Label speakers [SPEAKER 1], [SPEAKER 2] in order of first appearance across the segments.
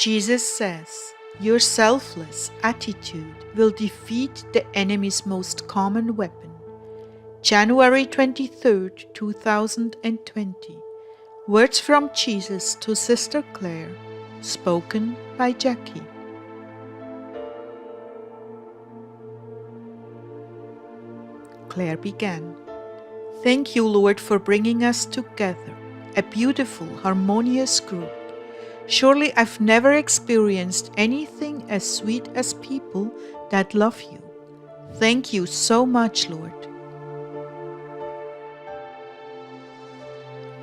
[SPEAKER 1] Jesus says, your selfless attitude will defeat the enemy's most common weapon. January 23rd, 2020. Words from Jesus to Sister Clare, spoken by Jackie. Clare began. Thank you, Lord, for bringing us together, a beautiful, harmonious group. Surely I've never experienced anything as sweet as people that love you. Thank you so much, Lord.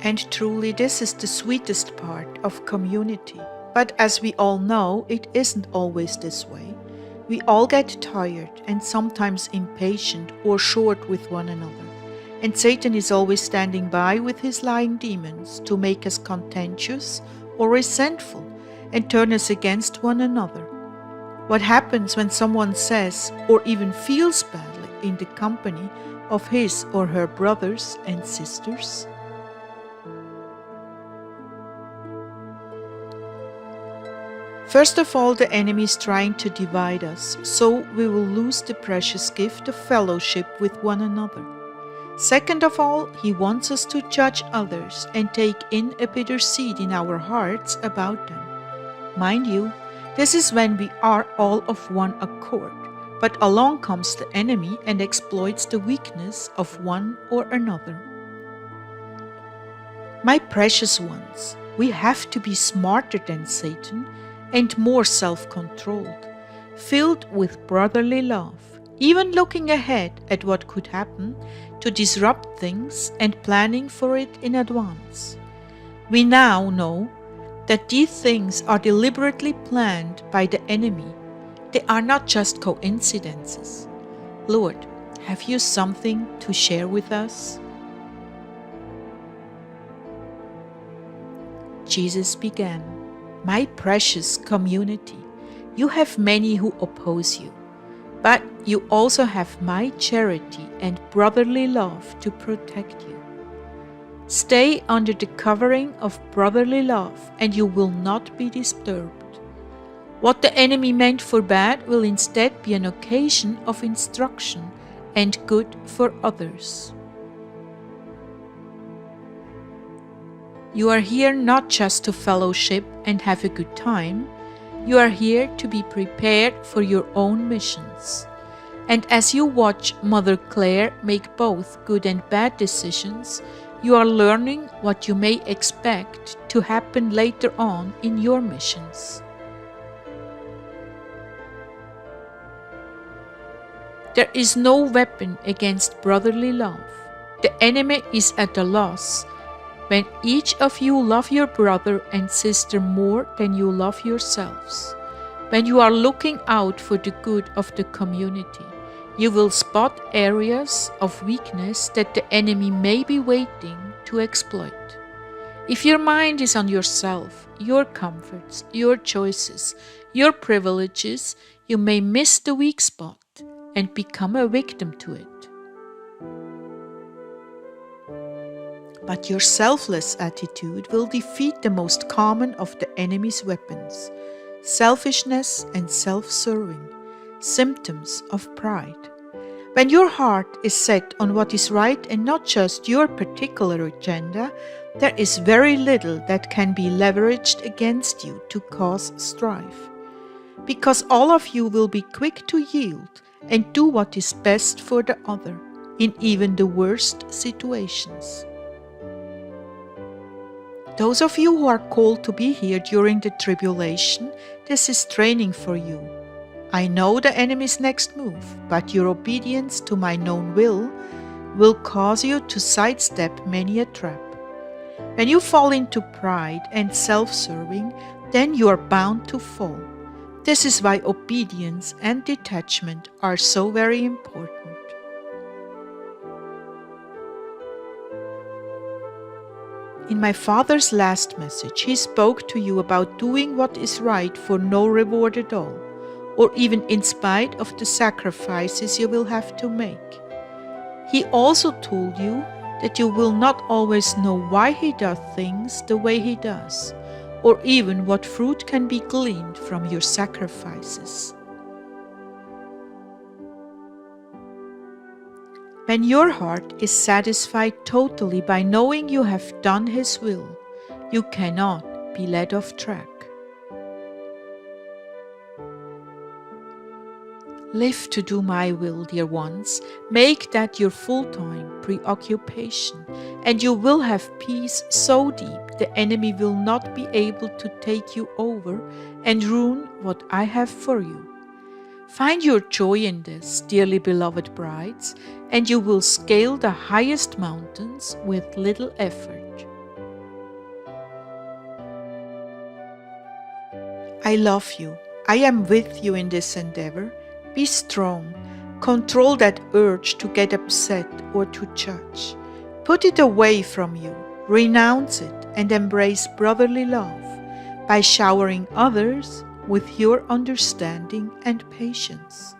[SPEAKER 1] And truly this is the sweetest part of community. But as we all know, it isn't always this way. We all get tired and sometimes impatient or short with one another. And Satan is always standing by with his lying demons to make us contentious or resentful and turn us against one another. What happens when someone says or even feels badly in the company of his or her brothers and sisters? First of all, the enemy is trying to divide us, so we will lose the precious gift of fellowship with one another. Second of all, he wants us to judge others and take in a bitter seed in our hearts about them. Mind you, this is when we are all of one accord, but along comes the enemy and exploits the weakness of one or another. My precious ones, we have to be smarter than Satan and more self-controlled, filled with brotherly love, even looking ahead at what could happen to disrupt things and planning for it in advance. We now know that these things are deliberately planned by the enemy. They are not just coincidences. Lord, have you something to share with us? Jesus began, my precious community, you have many who oppose you, but you also have my charity and brotherly love to protect you. Stay under the covering of brotherly love and you will not be disturbed. What the enemy meant for bad will instead be an occasion of instruction and good for others. You are here not just to fellowship and have a good time. You are here to be prepared for your own missions. And as you watch Mother Clare make both good and bad decisions, you are learning what you may expect to happen later on in your missions. There is no weapon against brotherly love. The enemy is at a loss when each of you love your brother and sister more than you love yourselves. When you are looking out for the good of the community, you will spot areas of weakness that the enemy may be waiting to exploit. If your mind is on yourself, your comforts, your choices, your privileges, you may miss the weak spot and become a victim to it. But your selfless attitude will defeat the most common of the enemy's weapons, selfishness and self-serving, symptoms of pride. When your heart is set on what is right and not just your particular agenda, there is very little that can be leveraged against you to cause strife. Because all of you will be quick to yield and do what is best for the other, in even the worst situations. Those of you who are called to be here during the tribulation, this is training for you. I know the enemy's next move, but your obedience to my known will cause you to sidestep many a trap. When you fall into pride and self-serving, then you are bound to fall. This is why obedience and detachment are so very important. In my Father's last message, He spoke to you about doing what is right for no reward at all, or even in spite of the sacrifices you will have to make. He also told you that you will not always know why He does things the way He does, or even what fruit can be gleaned from your sacrifices. When your heart is satisfied totally by knowing you have done His will, you cannot be led off track. Live to do my will, dear ones. Make that your full-time preoccupation, and you will have peace so deep the enemy will not be able to take you over and ruin what I have for you. Find your joy in this, dearly beloved brides, and you will scale the highest mountains with little effort. I love you. I am with you in this endeavor. Be strong. Control that urge to get upset or to judge. Put it away from you. Renounce it and embrace brotherly love by showering others with your understanding and patience.